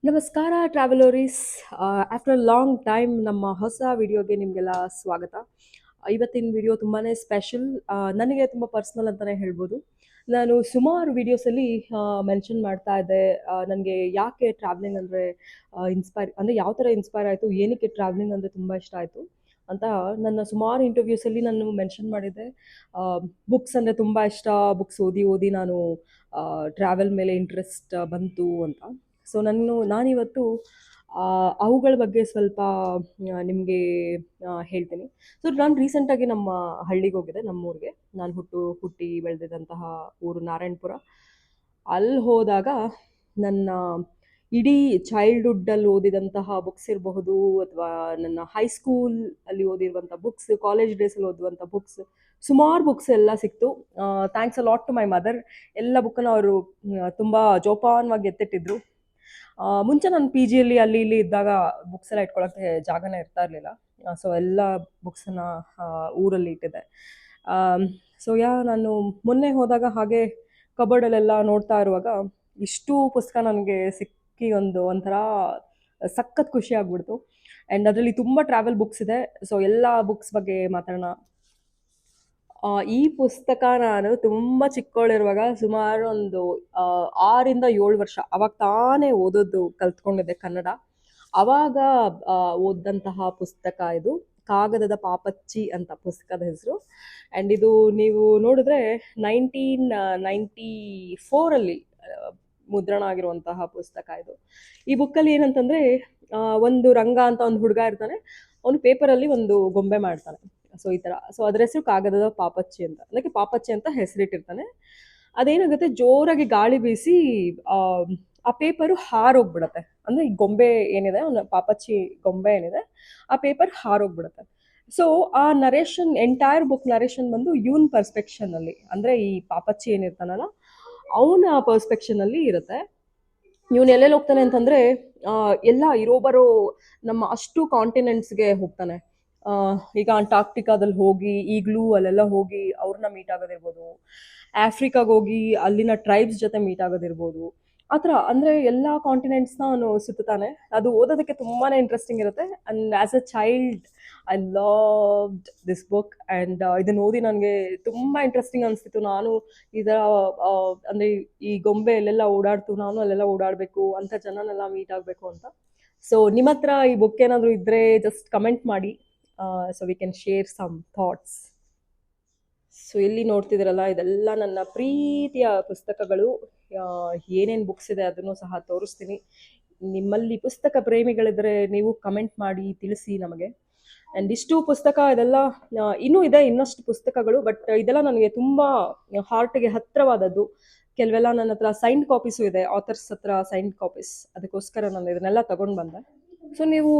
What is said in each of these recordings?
ನಮಸ್ಕಾರ ಟ್ರಾವೆಲೋರೀಸ್. After long time ನಮ್ಮ ಹೊಸ ವಿಡಿಯೋಗೆ ನಿಮಗೆಲ್ಲ ಸ್ವಾಗತ. ಇವತ್ತಿನ ವಿಡಿಯೋ ತುಂಬಾ ಸ್ಪೆಷಲ್, ನನಗೆ ತುಂಬ ಪರ್ಸ್ನಲ್ ಅಂತಲೇ ಹೇಳ್ಬೋದು. ನಾನು ಸುಮಾರು ವೀಡಿಯೋಸಲ್ಲಿ ಮೆನ್ಷನ್ ಮಾಡ್ತಾ ಇದ್ದೆ ನನಗೆ ಯಾಕೆ ಟ್ರಾವೆಲಿಂಗ್ ಅಂದರೆ ಇನ್ಸ್ಪೈರ್ ಅಂದರೆ ಯಾವ ಥರ ಇನ್ಸ್ಪೈರ್ ಆಯಿತು, ಏನಕ್ಕೆ ಟ್ರಾವೆಲಿಂಗ್ ಅಂದರೆ ತುಂಬ ಇಷ್ಟ ಆಯಿತು ಅಂತ ನನ್ನ ಸುಮಾರು ಇಂಟರ್ವ್ಯೂಸಲ್ಲಿ ನಾನು ಮೆನ್ಷನ್ ಮಾಡಿದ್ದೆ. ಬುಕ್ಸ್ ಅಂದರೆ ತುಂಬ ಇಷ್ಟ, ಬುಕ್ಸ್ ಓದಿ ಓದಿ ನಾನು ಟ್ರಾವೆಲ್ ಮೇಲೆ ಇಂಟ್ರೆಸ್ಟ್ ಬಂತು ಅಂತ. ಸೊ ನಾನಿವತ್ತು ಅವುಗಳ ಬಗ್ಗೆ ಸ್ವಲ್ಪ ನಿಮಗೆ ಹೇಳ್ತೀನಿ. ಸೊ ನಾನು ರೀಸೆಂಟಾಗಿ ನಮ್ಮ ಹಳ್ಳಿಗೆ ಹೋಗಿದ್ದೆ, ನಮ್ಮೂರಿಗೆ. ನಾನು ಹುಟ್ಟಿ ಬೆಳೆದಿದ್ದಂತಹ ಊರು ನಾರಾಯಣಪುರ. ಅಲ್ಲಿ ಹೋದಾಗ ನನ್ನ ಇಡೀ ಚೈಲ್ಡ್ಹುಡ್ಡಲ್ಲಿ ಓದಿದಂತಹ ಬುಕ್ಸ್ ಇರಬಹುದು, ಅಥವಾ ನನ್ನ ಹೈಸ್ಕೂಲ್ ಅಲ್ಲಿ ಓದಿರುವಂಥ ಬುಕ್ಸ್, ಕಾಲೇಜ್ ಡೇಸಲ್ಲಿ ಓದುವಂಥ ಬುಕ್ಸ್, ಸುಮಾರು ಬುಕ್ಸ್ ಎಲ್ಲ ಸಿಕ್ತು. Thanks a lot to my mother. ಎಲ್ಲ ಬುಕ್ಕನ್ನು ಅವರು ತುಂಬ ಜೋಪಾನವಾಗಿ ಎತ್ತಿಟ್ಟಿದ್ರು. ಮುಂಚೆ ನಾನು ಪಿ ಜಿಯಲ್ಲಿ ಅಲ್ಲಿ ಇಲ್ಲಿ ಇದ್ದಾಗ ಬುಕ್ಸ್ ಎಲ್ಲ ಇಟ್ಕೊಳ್ಳೋಕ್ಕೆ ಜಾಗನೇ ಇರ್ತಾ ಇರಲಿಲ್ಲ. ಸೊ ಎಲ್ಲ ಬುಕ್ಸನ್ನು ಊರಲ್ಲಿ ಇಟ್ಟಿದ್ದೆ. ಸೊ ನಾನು ಮೊನ್ನೆ ಹೋದಾಗ ಹಾಗೆ ಕಬೋರ್ಡಲ್ಲೆಲ್ಲ ನೋಡ್ತಾ ಇರುವಾಗ ಇಷ್ಟು ಪುಸ್ತಕ ನನಗೆ ಸಿಕ್ಕಿ ಒಂಥರ ಸಖತ್ ಖುಷಿ ಆಗ್ಬಿಡ್ತು. ಆ್ಯಂಡ್ ಅದರಲ್ಲಿ ತುಂಬ ಟ್ರಾವೆಲ್ ಬುಕ್ಸ್ ಇದೆ. ಸೊ ಎಲ್ಲ ಬುಕ್ಸ್ ಬಗ್ಗೆ ಮಾತಾಡೋಣ. ಈ ಪುಸ್ತಕ ನಾನು ತುಂಬ ಚಿಕ್ಕವಳಿರುವಾಗ, ಸುಮಾರು ಒಂದು 6 ಇಂದ 7 ವರ್ಷ ಅವಾಗ ತಾನೇ ಓದೋದು ಕಲ್ತ್ಕೊಂಡಿದ್ದೆ ಕನ್ನಡ. ಅವಾಗ ಓದಿದಂತಹ ಪುಸ್ತಕ ಇದು. ಕಾಗದದ ಪಾಪಚ್ಚಿ ಅಂತ ಪುಸ್ತಕದ ಹೆಸರು. ಆ್ಯಂಡ್ ಇದು ನೀವು ನೋಡಿದ್ರೆ 1994ಅಲ್ಲಿ ಮುದ್ರಣ ಆಗಿರುವಂತಹ ಪುಸ್ತಕ ಇದು. ಈ ಬುಕ್ಕಲ್ಲಿ ಏನಂತಂದರೆ, ಒಂದು ರಂಗ ಅಂತ ಒಂದು ಹುಡುಗ ಇರ್ತಾನೆ. ಅವನು ಪೇಪರಲ್ಲಿ ಒಂದು ಗೊಂಬೆ ಮಾಡ್ತಾನೆ. ಸೊ ಈ ಥರ. ಸೊ ಅದ್ರ ಹೆಸರು ಕಾಗದದ ಪಾಪಚ್ಚಿ ಅಂತ. ಅದಕ್ಕೆ ಪಾಪಚ್ಚಿ ಅಂತ ಹೆಸರಿಟ್ಟಿರ್ತಾನೆ. ಅದೇನಾಗುತ್ತೆ, ಜೋರಾಗಿ ಗಾಳಿ ಬೀಸಿ ಆ ಪೇಪರು ಹಾರೋಗ್ಬಿಡತ್ತೆ. ಅಂದರೆ ಈ ಗೊಂಬೆ ಏನಿದೆ, ಅವನ ಪಾಪಚ್ಚಿ ಗೊಂಬೆ ಏನಿದೆ, ಆ ಪೇಪರ್ ಹಾರೋಗ್ಬಿಡುತ್ತೆ. ಸೊ ಆ ನರೇಷನ್, ಎಂಟೈರ್ ಬುಕ್ ನರೇಷನ್ ಬಂದು ಇವನ್ ಪರ್ಸ್ಪೆಕ್ಷನಲ್ಲಿ, ಅಂದರೆ ಈ ಪಾಪಚ್ಚಿ ಏನಿರ್ತಾನಲ್ಲ ಅವನ ಪರ್ಸ್ಪೆಕ್ಷನಲ್ಲಿ ಇರುತ್ತೆ. ಇವನು ಎಲ್ಲೆಲ್ಲಿ ಹೋಗ್ತಾನೆ ಅಂತಂದರೆ, ಎಲ್ಲ ಇರೋಬರೋ ನಮ್ಮ ಅಷ್ಟು ಕಾಂಟಿನೆಂಟ್ಸ್ಗೆ ಹೋಗ್ತಾನೆ. ಈಗ ಅಂಟಾರ್ಕ್ಟಿಕಾದಲ್ಲಿ ಹೋಗಿ, ಈಗಲೂ ಅಲ್ಲೆಲ್ಲ ಹೋಗಿ ಅವ್ರನ್ನ ಮೀಟ್ ಆಗೋದಿರ್ಬೋದು, ಆಫ್ರಿಕಾಗೆ ಹೋಗಿ ಅಲ್ಲಿನ ಟ್ರೈಬ್ಸ್ ಜೊತೆ ಮೀಟ್ ಆಗೋದಿರ್ಬೋದು. ಆ ಥರ ಅಂದರೆ ಎಲ್ಲ ಕಾಂಟಿನೆಂಟ್ಸ್ನ ಅವನು ಸುತ್ತಾನೆ. ಅದು ಓದೋದಕ್ಕೆ ತುಂಬಾ ಇಂಟ್ರೆಸ್ಟಿಂಗ್ ಇರುತ್ತೆ. And as a child I loved this book. And ಇದನ್ನು ಓದಿ ನನಗೆ ತುಂಬ ಇಂಟ್ರೆಸ್ಟಿಂಗ್ ಅನಿಸ್ತಿತ್ತು. ನಾನು ಈ ಥರ ಅಂದರೆ ಈ ಗೊಂಬೆ ಎಲ್ಲೆಲ್ಲ ಓಡಾಡ್ತು, ನಾನು ಅಲ್ಲೆಲ್ಲ ಓಡಾಡಬೇಕು, ಅಂಥ ಜನನೆಲ್ಲ ಮೀಟ್ ಆಗಬೇಕು ಅಂತ. ಸೊ ನಿಮ್ಮ ಹತ್ರ ಈ ಬುಕ್ ಏನಾದರೂ ಇದ್ದರೆ ಜಸ್ಟ್ ಕಮೆಂಟ್ ಮಾಡಿ. So we can share some thoughts. So ಇಲ್ಲಿ ನೋಡ್ತಿದ್ದೀರಲ್ಲ, ಇದೆಲ್ಲ ನನ್ನ ಪ್ರೀತಿಯ ಪುಸ್ತಕಗಳು. ಏನೇನು ಬುಕ್ಸ್ ಇದೆ ಅದನ್ನು ಸಹ ತೋರಿಸ್ತೀನಿ. ನಿಮ್ಮಲ್ಲಿ ಪುಸ್ತಕ ಪ್ರೇಮಿಗಳಿದ್ರೆ ನೀವು ಕಮೆಂಟ್ ಮಾಡಿ ತಿಳಿಸಿ ನಮಗೆ. ಆ್ಯಂಡ್ ಇಷ್ಟು ಪುಸ್ತಕ ಇದೆಲ್ಲ ಇನ್ನೂ ಇದೆ, ಇನ್ನಷ್ಟು ಪುಸ್ತಕಗಳು. ಬಟ್ ಇದೆಲ್ಲ ನನಗೆ ತುಂಬ ಹಾರ್ಟ್ಗೆ ಹತ್ತಿರವಾದದ್ದು. ಕೆಲವೆಲ್ಲ ನನ್ನ ಹತ್ರ ಸೈನ್ಡ್ ಕಾಪೀಸು ಇದೆ, ಆಥರ್ಸ್ ಹತ್ರ ಸೈನ್ಡ್ ಕಾಪೀಸ್. ಅದಕ್ಕೋಸ್ಕರ ನಾನು ಇದನ್ನೆಲ್ಲ ತಗೊಂಡು ಬಂದೆ. ಸೊ ನೀವು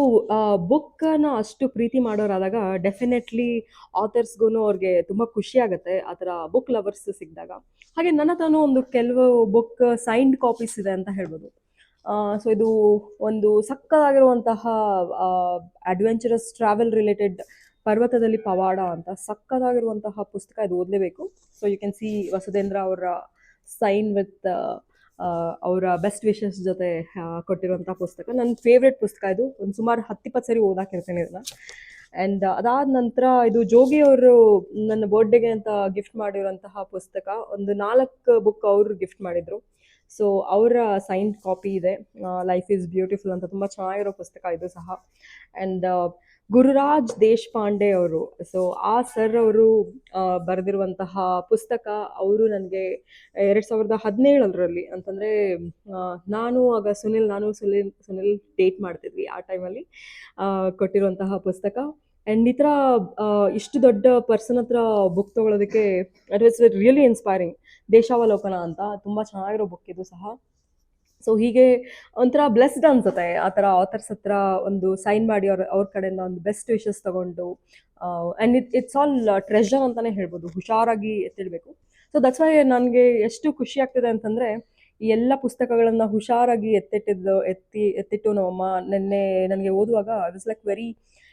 ಬುಕ್ಕನ್ನು ಅಷ್ಟು ಪ್ರೀತಿ ಮಾಡೋರಾದಾಗ ಡೆಫಿನೆಟ್ಲಿ ಆಥರ್ಸ್ಗೂ ಅವ್ರಿಗೆ ತುಂಬ ಖುಷಿ ಆಗುತ್ತೆ ಆ ಥರ ಬುಕ್ ಲವರ್ಸ್ ಸಿಕ್ಕಿದಾಗ. ಹಾಗೆ ನನ್ನ ಹತ್ರನೂ ಕೆಲವು ಬುಕ್ ಸೈನ್ಡ್ ಕಾಪೀಸ್ ಇದೆ ಅಂತ ಹೇಳ್ಬೋದು. ಸೊ ಇದು ಒಂದು ಸಕ್ಕತ್ತಾಗಿರುವಂತಹ ಅಡ್ವೆಂಚರಸ್ ಟ್ರಾವೆಲ್ ರಿಲೇಟೆಡ್, ಪರ್ವತದಲ್ಲಿ ಪವಾಡ ಅಂತ ಸಕ್ಕತ್ತಾಗಿರುವಂತಹ ಪುಸ್ತಕ. ಇದು ಓದಲೇಬೇಕು. So you can see Vasudhendra ಅವರ ಸೈನ್ ವಿತ್ ಅವರ ಬೆಸ್ಟ್ ವಿಶಸ್ ಜೊತೆ ಕೊಟ್ಟಿರುವಂಥ ಪುಸ್ತಕ. ನನ್ನ ಫೇವ್ರೆಟ್ ಪುಸ್ತಕ ಇದು. ಒಂದು ಸುಮಾರು 10-20 ಸರಿ ಓದಾಕಿರ್ತೇನೆ ಇದನ್ನು. ಆ್ಯಂಡ್ ಅದಾದ ನಂತರ ಇದು ಜೋಗಿ ಅವರು ನನ್ನ ಬರ್ಡೇಗೆ ಅಂತ ಗಿಫ್ಟ್ ಮಾಡಿರುವಂತಹ ಪುಸ್ತಕ. ಒಂದು 4 ಬುಕ್ ಅವರು ಗಿಫ್ಟ್ ಮಾಡಿದರು. ಸೊ ಅವರ ಸೈನ್ಡ್ ಕಾಪಿ ಇದೆ, ಲೈಫ್ ಈಸ್ ಬ್ಯೂಟಿಫುಲ್ ಅಂತ. ತುಂಬ ಚೆನ್ನಾಗಿರೋ ಪುಸ್ತಕ ಇದು ಸಹ. ಆ್ಯಂಡ್ ಗುರುರಾಜ್ ದೇಶಪಾಂಡೆ ಅವರು, ಸೊ ಆ ಸರ್ ಅವರು ಬರೆದಿರುವಂತಹ ಪುಸ್ತಕ. ಅವರು ನನಗೆ 2017 ಅಂತಂದರೆ ನಾನು ಸುನಿಲ್ ಡೇಟ್ ಮಾಡ್ತಿದ್ವಿ ಆ ಟೈಮಲ್ಲಿ ಕೊಟ್ಟಿರುವಂತಹ ಪುಸ್ತಕ. ಆ್ಯಂಡ್ ಈ ಥರ ಇಷ್ಟು ದೊಡ್ಡ ಪರ್ಸನ್ ಹತ್ರ ಬುಕ್ ತೊಗೊಳೋದಕ್ಕೆ it was really inspiring. Deshavalokana ಅಂತ ತುಂಬ ಚೆನ್ನಾಗಿರೋ ಬುಕ್ ಇದು ಸಹ. ಸೊ ಹೀಗೆ ಒಂಥರ ಬ್ಲೆಸ್ಡ್ ಅನ್ಸುತ್ತೆ ಆ ಥರ ಆಥರ್ಸ್ ಹತ್ರ ಒಂದು ಸೈನ್ ಮಾಡಿ ಅವ್ರ ಕಡೆಯಿಂದ ಒಂದು ಬೆಸ್ಟ್ ವಿಶಸ್ ತಗೊಂಡು. ಆ್ಯಂಡ್ ಇಟ್ಸ್ ಆಲ್ ಟ್ರೆಷರ್ ಅಂತಲೇ ಹೇಳ್ಬೋದು. ಹುಷಾರಾಗಿ ಎತ್ತಿಡಬೇಕು. ಸೊ ದಟ್ಸ್ ವೈ ನನಗೆ ಎಷ್ಟು ಖುಷಿ ಆಗ್ತಿದೆ ಅಂತಂದರೆ, ಈ ಎಲ್ಲ ಪುಸ್ತಕಗಳನ್ನು ಹುಷಾರಾಗಿ ಎತ್ತಿಟ್ಟು ನಮ್ಮಮ್ಮ ನೆನ್ನೆ ನನಗೆ ಓದುವಾಗ it was like very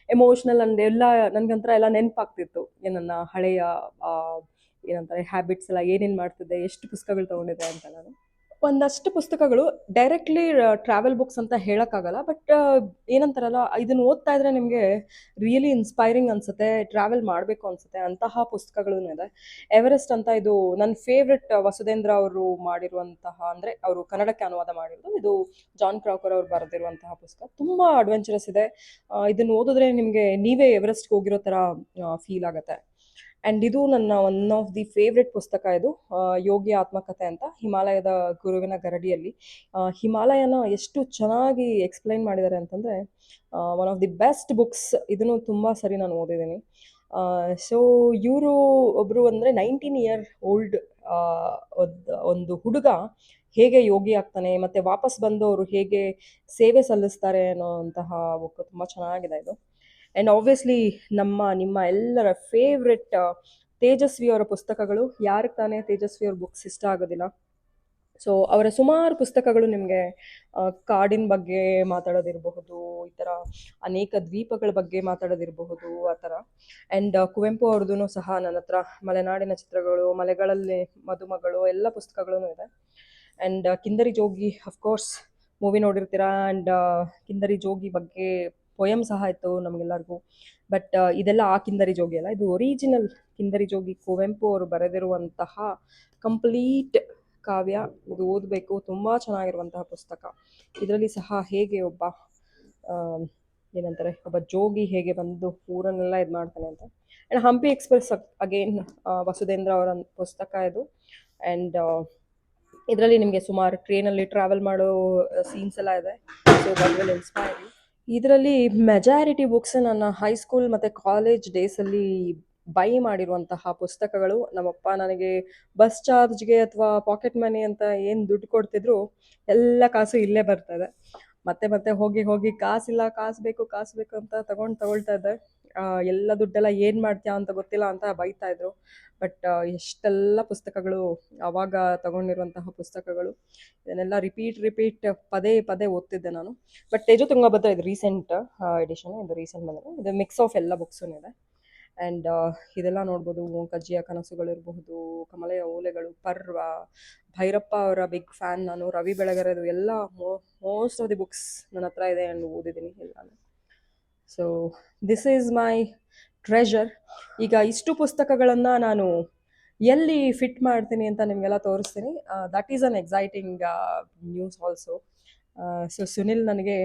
emotional. And ಎಲ್ಲ ನನಗಂತರ ಎಲ್ಲ ನೆನಪಾಗ್ತಿತ್ತು, ನನ್ನ ಹಳೆಯ ಏನಂತಾರೆ ಹ್ಯಾಬಿಟ್ಸ್ ಎಲ್ಲ ಏನೇನು ಮಾಡ್ತಿದ್ದೆ, ಎಷ್ಟು ಪುಸ್ತಕಗಳು ತೊಗೊಂಡಿದ್ದೆ ಅಂತ ನಾನು. ಒಂದಷ್ಟು ಪುಸ್ತಕಗಳು ಡೈರೆಕ್ಟ್ಲಿ ಟ್ರಾವೆಲ್ ಬುಕ್ಸ್ ಅಂತ ಹೇಳಕ್ಕಾಗಲ್ಲ. ಬಟ್ ಏನಂತಾರಲ್ಲ, ಇದನ್ನ ಓದ್ತಾ ಇದ್ರೆ ನಿಮಗೆ ರಿಯಲಿ ಇನ್ಸ್ಪೈರಿಂಗ್ ಅನ್ಸುತ್ತೆ, ಟ್ರಾವೆಲ್ ಮಾಡಬೇಕು ಅನ್ಸುತ್ತೆ, ಅಂತಹ ಪುಸ್ತಕಗಳೂ ಇದೆ. ಎವರೆಸ್ಟ್ ಅಂತ, ಇದು ನನ್ನ ಫೇವ್ರೆಟ್, ವಸುಧೇಂದ್ರ ಅವರು ಮಾಡಿರುವಂತಹ, ಅಂದರೆ ಅವರು ಕನ್ನಡಕ್ಕೆ ಅನುವಾದ ಮಾಡಿರೋದು ಇದು. ಜಾನ್ ಕ್ರಾಕರ್ ಅವರು ಬರೆದಿರುವಂತಹ ಪುಸ್ತಕ ತುಂಬ ಅಡ್ವೆಂಚರಸ್ ಇದೆ. ಇದನ್ನು ಓದಿದ್ರೆ ನಿಮಗೆ ನೀವೇ ಎವರೆಸ್ಟ್ಗೆ ಹೋಗಿರೋ ಥರ ಫೀಲ್ ಆಗುತ್ತೆ. ಆ್ಯಂಡ್ ಇದು ನನ್ನ ಒನ್ ಆಫ್ ದಿ ಫೇವ್ರೆಟ್ ಪುಸ್ತಕ ಇದು. ಯೋಗಿ ಆತ್ಮಕಥೆ ಅಂತ, ಹಿಮಾಲಯದ ಗುರುವಿನ ಗರಡಿಯಲ್ಲಿ. ಹಿಮಾಲಯನ ಎಷ್ಟು ಚೆನ್ನಾಗಿ ಎಕ್ಸ್ಪ್ಲೈನ್ ಮಾಡಿದ್ದಾರೆ ಅಂತಂದರೆ, one of the best books. ಇದನ್ನು ತುಂಬ ಸರಿ ನಾನು ಓದಿದ್ದೀನಿ. ಸೊ ಇವರು ಒಬ್ಬರು ಅಂದರೆ 19 ಇಯರ್ ಓಲ್ಡ್ ಒಂದು ಹುಡುಗ ಹೇಗೆ ಯೋಗಿ ಆಗ್ತಾನೆ, ಮತ್ತು ವಾಪಸ್ ಬಂದು ಅವರು ಹೇಗೆ ಸೇವೆ ಸಲ್ಲಿಸ್ತಾರೆ ಅನ್ನೋಂತಹ ಬುಕ್. ತುಂಬ ಚೆನ್ನಾಗಿದೆ ಇದು. ಆ್ಯಂಡ್ ಆಬ್ವಿಯಸ್ಲಿ ನಿಮ್ಮ ಎಲ್ಲರ ಫೇವ್ರೆಟ್ ತೇಜಸ್ವಿ ಅವರ ಪುಸ್ತಕಗಳು. ಯಾರಿಗೆ ತಾನೇ ತೇಜಸ್ವಿ ಅವ್ರ ಬುಕ್ಸ್ ಇಷ್ಟ ಆಗೋದಿಲ್ಲ? ಸೊ ಅವರ ಸುಮಾರು ಪುಸ್ತಕಗಳು ನಿಮಗೆ ಕಾಡಿನ ಬಗ್ಗೆ ಮಾತಾಡೋದಿರಬಹುದು, ಈ ಥರ ಅನೇಕ ದ್ವೀಪಗಳ ಬಗ್ಗೆ ಮಾತಾಡೋದಿರಬಹುದು, ಆ ಥರ. ಆ್ಯಂಡ್ ಕುವೆಂಪು ಅವ್ರದ್ದು ಸಹ ನನ್ನ ಹತ್ರ ಮಲೆನಾಡಿನ ಚಿತ್ರಗಳು, ಮಲೆಗಳಲ್ಲಿ ಮದುಮಗಳು ಎಲ್ಲ ಪುಸ್ತಕಗಳೂ ಇದೆ. And Kindari Jogi, of course movie ನೋಡಿರ್ತೀರಾ. ಆ್ಯಂಡ್ ಕಿಂದರಿ ಜೋಗಿ ಬಗ್ಗೆ ಪೊಯಮ್ ಸಹ ಇತ್ತು ನಮಗೆಲ್ಲರಿಗೂ. ಬಟ್ ಇದೆಲ್ಲ ಆ ಕಿಂದರಿ ಜೋಗಿ ಅಲ್ಲ, ಇದು ಒರಿಜಿನಲ್ ಕಿಂದರಿ ಜೋಗಿ, ಕುವೆಂಪು ಅವರು ಬರೆದಿರುವಂತಹ ಕಂಪ್ಲೀಟ್ ಕಾವ್ಯ. ಇದು ಓದಬೇಕು, ತುಂಬ ಚೆನ್ನಾಗಿರುವಂತಹ ಪುಸ್ತಕ. ಇದರಲ್ಲಿ ಸಹ ಹೇಗೆ ಒಬ್ಬ ಏನಂತಾರೆ, ಒಬ್ಬ ಜೋಗಿ ಹೇಗೆ ಬಂದು ಊರನ್ನೆಲ್ಲ ಇದು ಮಾಡ್ತಾನೆ ಅಂತ. And Hampi express again Vasudhendra ಅವರ ಪುಸ್ತಕ ಇದು. ಆ್ಯಂಡ್ ಇದರಲ್ಲಿ ನಿಮಗೆ ಸುಮಾರು ಟ್ರೈನಲ್ಲಿ ಟ್ರಾವೆಲ್ ಮಾಡೋ ಸೀನ್ಸ್ ಎಲ್ಲ ಇದೆ. So that will inspire you. ಇದರಲ್ಲಿ ಮೆಜಾರಿಟಿ ಬುಕ್ಸ್ ನನ್ನ ಹೈಸ್ಕೂಲ್ ಮತ್ತು ಕಾಲೇಜ್ ಡೇಸಲ್ಲಿ ಬೈ ಮಾಡಿರುವಂತಹ ಪುಸ್ತಕಗಳು. ನಮ್ಮಪ್ಪ ನನಗೆ ಬಸ್ ಚಾರ್ಜ್ಗೆ ಅಥವಾ ಪಾಕೆಟ್ ಮನಿ ಅಂತ ಏನು ದುಡ್ಡು ಕೊಡ್ತಿದ್ರು, ಎಲ್ಲ ಕಾಸು ಇಲ್ಲೇ ಬರ್ತದೆ. ಮತ್ತೆ ಹೋಗಿ ಹೋಗಿ ಕಾಸಿಲ್ಲ, ಕಾಸು ಬೇಕು ಅಂತ ತಗೊಳ್ತಾ ಇದ್ದೆ. ಎಲ್ಲ ದುಡ್ಡೆಲ್ಲ ಏನು ಮಾಡ್ತೀಯಾ ಅಂತ ಗೊತ್ತಿಲ್ಲ ಅಂತ ಬೈತಾಯಿದ್ರು. ಬಟ್ ಎಷ್ಟೆಲ್ಲ ಪುಸ್ತಕಗಳು ಆವಾಗ ತಗೊಂಡಿರುವಂತಹ ಪುಸ್ತಕಗಳು, ಇದನ್ನೆಲ್ಲ ರಿಪೀಟ್ ಪದೇ ಓದ್ತಿದ್ದೆ ನಾನು. ಬಟ್ ತೇಜು ತುಂಗಭದ್ರ ಇದು ರೀಸೆಂಟ್ ಎಡಿಷನ್, ಇದು ರೀಸೆಂಟ್ ಬಂದಿದೆ. ಇದು ಮಿಕ್ಸ್ ಆಫ್ ಎಲ್ಲ ಬುಕ್ಸೂ ಇದೆ. ಆ್ಯಂಡ್ ಇದೆಲ್ಲ ನೋಡ್ಬೋದು. ಕಜ್ಜಿಯ ಕನಸುಗಳಿರಬಹುದು, ಕಮಲೆಯ ಓಲೆಗಳು, ಪರ್ವ, ಭೈರಪ್ಪ ಅವರ ಬಿಗ್ ಫ್ಯಾನ್ ನಾನು. ರವಿ ಬೆಳಗೆರೆದು ಎಲ್ಲ ಮೋಸ್ಟ್ ಆಫ್ ದಿ ಬುಕ್ಸ್ ನನ್ನ ಹತ್ರ ಇದೆ ಆ್ಯಂಡ್ ಓದಿದ್ದೀನಿ ಎಲ್ಲಾನು. So this is my treasure. ಈಗ ಇಷ್ಟು ಪುಸ್ತಕಗಳನ್ನು ನಾನು ಎಲ್ಲಿ ಫಿಟ್ ಮಾಡ್ತೀನಿ ಅಂತ ನಿಮಗೆಲ್ಲ ತೋರಿಸ್ತೀನಿ. That is an exciting news also. So Sunil ನನಗೆ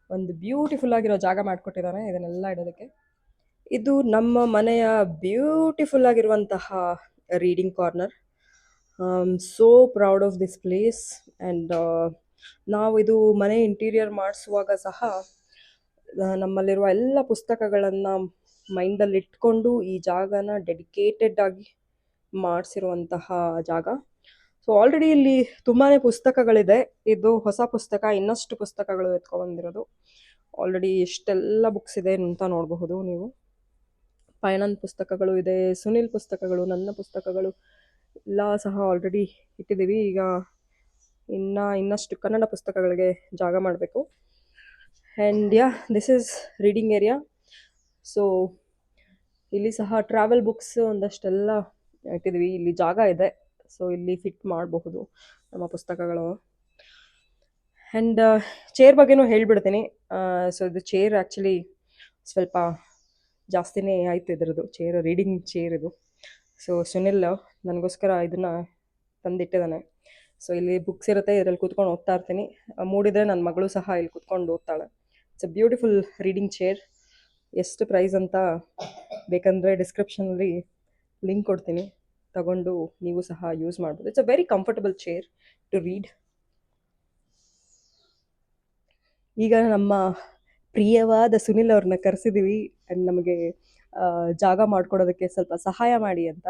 ಒಂದು ಬ್ಯೂಟಿಫುಲ್ ಆಗಿರೋ ಜಾಗ ಮಾಡಿಕೊಟ್ಟಿದ್ದಾನೆ ಇದನ್ನೆಲ್ಲ ಇಡೋದಕ್ಕೆ. ಇದು ನಮ್ಮ ಮನೆಯ ಬ್ಯೂಟಿಫುಲ್ ಆಗಿರುವಂತಹ reading corner. So proud of this place. And ನಾವು ಇದು ಮನೆ ಇಂಟೀರಿಯರ್ ಮಾಡಿಸುವಾಗ ಸಹ ನಮ್ಮಲ್ಲಿರುವ ಎಲ್ಲ ಪುಸ್ತಕಗಳನ್ನು ಮೈಂಡಲ್ಲಿ ಇಟ್ಕೊಂಡು ಈ ಜಾಗನ ಡೆಡಿಕೇಟೆಡ್ ಆಗಿ ಮಾಡಿಸಿರುವಂತಹ ಜಾಗ. ಸೊ ಆಲ್ರೆಡಿ ಇಲ್ಲಿ ತುಂಬಾ ಪುಸ್ತಕಗಳಿದೆ. ಇದು ಹೊಸ ಪುಸ್ತಕ, ಇನ್ನಷ್ಟು ಪುಸ್ತಕಗಳು ಎತ್ಕೊಬಂದಿರೋದು. ಆಲ್ರೆಡಿ ಎಷ್ಟೆಲ್ಲ ಬುಕ್ಸ್ ಇದೆ ಅಂತ ನೋಡಬಹುದು ನೀವು. ಪಯಣದ ಪುಸ್ತಕಗಳು ಇದೆ, ಸುನಿಲ್ ಪುಸ್ತಕಗಳು, ನನ್ನ ಪುಸ್ತಕಗಳು ಎಲ್ಲ ಸಹ ಆಲ್ರೆಡಿ ಇಟ್ಟಿದ್ದೀವಿ. ಈಗ ಇನ್ನಷ್ಟು ಕನ್ನಡ ಪುಸ್ತಕಗಳಿಗೆ ಜಾಗ ಮಾಡಬೇಕು. And this is reading area. So ಇಲ್ಲಿ ಸಹ ಟ್ರಾವೆಲ್ ಬುಕ್ಸ್ ಒಂದಷ್ಟೆಲ್ಲ ಇಟ್ಟಿದ್ದೀವಿ. ಇಲ್ಲಿ ಜಾಗ ಇದೆ, ಸೊ ಇಲ್ಲಿ ಫಿಟ್ ಮಾಡಬಹುದು ನಮ್ಮ ಪುಸ್ತಕಗಳು. ಆ್ಯಂಡ್ ಚೇರ್ ಬಗ್ಗೆನೂ ಹೇಳ್ಬಿಡ್ತೀನಿ. ಸೊ ಇದು ಚೇರ್ ಆ್ಯಕ್ಚುಲಿ ಸ್ವಲ್ಪ ಜಾಸ್ತಿನೇ ಆಯಿತು ಇದರದ್ದು, ರೀಡಿಂಗ್ ಚೇರ್ ಇದು. ಸೊ ಸುನಿಲ್ ನನಗೋಸ್ಕರ ಇದನ್ನು ತಂದಿಟ್ಟಿದ್ದಾನೆ. ಸೊ ಇಲ್ಲಿ ಬುಕ್ಸ್ ಇರುತ್ತೆ, ಇದರಲ್ಲಿ ಕೂತ್ಕೊಂಡು ಓದ್ತಾ ಇರ್ತೀನಿ. ಮೂಡಿದರೆ ನನ್ನ ಮಗಳು ಸಹ ಇಲ್ಲಿ ಕೂತ್ಕೊಂಡು ಓದ್ತಾಳೆ. It's a beautiful reading chair. ಎಷ್ಟು ಪ್ರೈಸ್ ಅಂತ ಬೇಕಂದರೆ ಡಿಸ್ಕ್ರಿಪ್ಷನಲ್ಲಿ ಲಿಂಕ್ ಕೊಡ್ತೀನಿ, ತಗೊಂಡು ನೀವು ಸಹ ಯೂಸ್ ಮಾಡ್ಬೋದು. It's a very comfortable chair to read. ಈಗ ನಮ್ಮ ಪ್ರಿಯವಾದ ಸುನಿಲ್ ಅವ್ರನ್ನ ಕರೆಸಿದ್ದೀವಿ ಆ್ಯಂಡ್ ನಮಗೆ ಜಾಗ ಮಾಡಿಕೊಡೋದಕ್ಕೆ ಸ್ವಲ್ಪ ಸಹಾಯ ಮಾಡಿ ಅಂತ.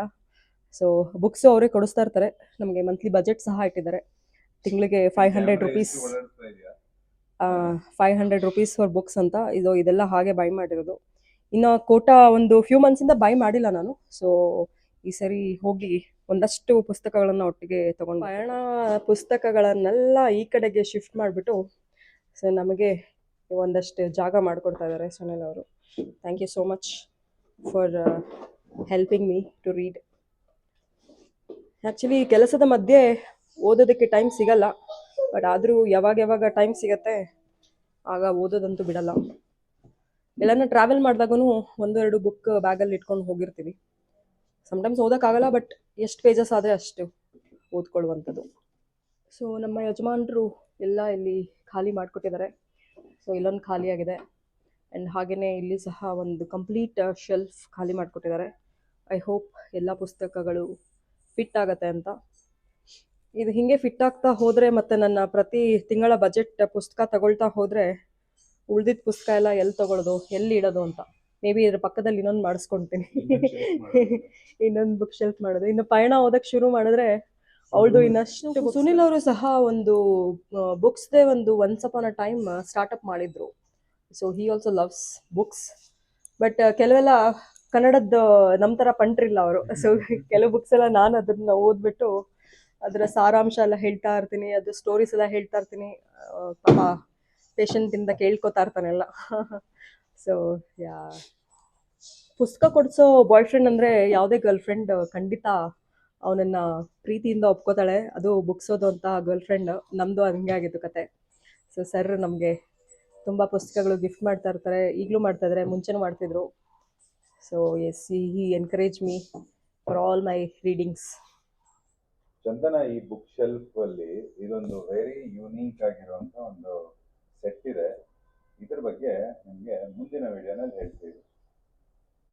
ಸೊ ಬುಕ್ಸು ಅವರೇ ಕೊಡಿಸ್ತಾ ಇರ್ತಾರೆ. ನಮಗೆ ಮಂತ್ಲಿ ಬಜೆಟ್ ಸಹ ಇಟ್ಟಿದ್ದಾರೆ. ತಿಂಗಳಿಗೆ 500 ರೂಪೀಸ್, 500 ರೂಪೀಸ್ ಫಾರ್ ಬುಕ್ಸ್ ಅಂತ. ಇದೆಲ್ಲ ಹಾಗೆ ಬೈ ಮಾಡಿರೋದು. ಇನ್ನು ಕೋಟಾ ಒಂದು ಫ್ಯೂ ಮಂತ್ಸಿಂದ ಬೈ ಮಾಡಿಲ್ಲ ನಾನು. ಸೊ ಈ ಸರಿ ಹೋಗಿ ಒಂದಷ್ಟು ಪುಸ್ತಕಗಳನ್ನು ಒಟ್ಟಿಗೆ ತೊಗೊಂಡು, ಪಯಣ ಪುಸ್ತಕಗಳನ್ನೆಲ್ಲ ಈ ಕಡೆಗೆ ಶಿಫ್ಟ್ ಮಾಡಿಬಿಟ್ಟು, ಸೊ ನಮಗೆ ಒಂದಷ್ಟು ಜಾಗ ಮಾಡಿಕೊಡ್ತಾ ಇದ್ದಾರೆ ಸುನಿಲ್ ಅವರು. Thank you so much for helping me to read. Actually ಕೆಲಸದ ಮಧ್ಯೆ ಓದೋದಕ್ಕೆ ಟೈಮ್ ಸಿಗಲ್ಲ. ಬಟ್ ಆದರೂ ಯಾವಾಗ ಯಾವಾಗ ಟೈಮ್ ಸಿಗತ್ತೆ ಆಗ ಓದೋದಂತೂ ಬಿಡಲ್ಲ. ಎಲ್ಲಾನ ಟ್ರಾವೆಲ್ ಮಾಡಿದಾಗೂ ಒಂದೆರಡು ಬುಕ್ ಬ್ಯಾಗಲ್ಲಿ ಇಟ್ಕೊಂಡು ಹೋಗಿರ್ತೀವಿ. ಸಮ್ಟೈಮ್ಸ್ ಓದೋಕ್ಕಾಗಲ್ಲ, ಬಟ್ ಎಷ್ಟು ಪೇಜಸ್ ಆದರೆ ಅಷ್ಟು ಓದ್ಕೊಳ್ಳುವಂಥದ್ದು. ಸೊ ನಮ್ಮ ಯಜಮಾನರು ಎಲ್ಲ ಇಲ್ಲಿ ಖಾಲಿ ಮಾಡಿಕೊಟ್ಟಿದ್ದಾರೆ. ಸೊ ಇಲ್ಲೊಂದು ಖಾಲಿಯಾಗಿದೆ, ಆ್ಯಂಡ್ ಹಾಗೆಯೇ ಇಲ್ಲಿ ಸಹ ಒಂದು ಕಂಪ್ಲೀಟ್ ಶೆಲ್ಫ್ ಖಾಲಿ ಮಾಡಿಕೊಟ್ಟಿದ್ದಾರೆ. ಐ ಹೋಪ್ ಎಲ್ಲ ಪುಸ್ತಕಗಳು ಫಿಟ್ ಆಗತ್ತೆ ಅಂತ. ಇದು ಹೀಗೆ ಫಿಟ್ ಆಗ್ತಾ ಹೋದರೆ ಮತ್ತು ನನ್ನ ಪ್ರತಿ ತಿಂಗಳ ಬಜೆಟ್ ಪುಸ್ತಕ ತಗೊಳ್ತಾ ಹೋದರೆ ಉಳ್ದಿದ್ದ ಪುಸ್ತಕ ಎಲ್ಲ ಎಲ್ಲಿ ತಗೊಳ್ಳೋದು, ಎಲ್ಲಿ ಇಡೋದು ಅಂತ. ಮೇ ಬಿ ಇದ್ರ ಪಕ್ಕದಲ್ಲಿ ಇನ್ನೊಂದು ಮಾಡಿಸ್ಕೊಳ್ತೀನಿ, ಇನ್ನೊಂದು ಬುಕ್ ಶೆಲ್ಫ್ ಮಾಡೋದು. ಇನ್ನು ಪಯಣ ಓದಕ್ಕೆ ಶುರು ಮಾಡಿದ್ರೆ ಅವಳದು ಇನ್ನಷ್ಟು. ಸುನಿಲ್ ಅವರು ಸಹ ಒಂದು ಬುಕ್ಸ್ದೇ ಒಂದು once upon a time startup ಮಾಡಿದ್ರು. So he also loves books. But ಕೆಲವೆಲ್ಲ ಕನ್ನಡದ ನಮ್ಮ ಥರ ಪಂಟ್ರಿಲ್ಲ ಅವರು. ಸೊ ಕೆಲವು ಬುಕ್ಸ್ ಎಲ್ಲ ನಾನು ಅದನ್ನ ಓದ್ಬಿಟ್ಟು ಅದರ ಸಾರಾಂಶ ಎಲ್ಲ ಹೇಳ್ತಾ ಇರ್ತೀನಿ, ಅದು ಸ್ಟೋರೀಸ್ ಎಲ್ಲ ಹೇಳ್ತಾ ಇರ್ತೀನಿ. ಪಾಪ ಪೇಷಂಟಿಂದ ಕೇಳ್ಕೊತಾ ಇರ್ತಾನೆಲ್ಲ. ಸೊ ಯಾ, ಪುಸ್ತಕ ಕೊಡಿಸೋ ಬಾಯ್ ಫ್ರೆಂಡ್ ಅಂದರೆ ಯಾವುದೇ ಗರ್ಲ್ ಫ್ರೆಂಡ್ ಖಂಡಿತ ಅವನನ್ನು ಪ್ರೀತಿಯಿಂದ ಒಪ್ಕೋತಾಳೆ. ಅದು ಬುಕ್ಸ್ ಓದೋಂಥ ಗರ್ಲ್ ಫ್ರೆಂಡ್. ನಮ್ಮದು ಹಂಗೆ ಆಗಿತ್ತು ಕತೆ. ಸೊ ಸರ್ ನಮಗೆ ತುಂಬ ಪುಸ್ತಕಗಳು ಗಿಫ್ಟ್ ಮಾಡ್ತಾ ಇರ್ತಾರೆ, ಈಗಲೂ ಮಾಡ್ತಾ ಇದ್ದಾರೆ, ಮುಂಚೆನೂ ಮಾಡ್ತಿದ್ರು. So yes, he encourage me for all my readings. Chandana, ಈ ಬುಕ್ ಶೆಲ್ಫ್ ಅಲ್ಲಿ ಇದೊಂದು ವೆರಿ ಯುನೀಕ್ ಆಗಿರುವಂತ ಒಂದು ಸೆಟ್ ಇದೆ. ಇದ್ರ ಬಗ್ಗೆ ನಿಮಗೆ ಮುಂದಿನ ವಿಡಿಯೋನಲ್ಲಿ ಹೇಳ್ತೀವಿ.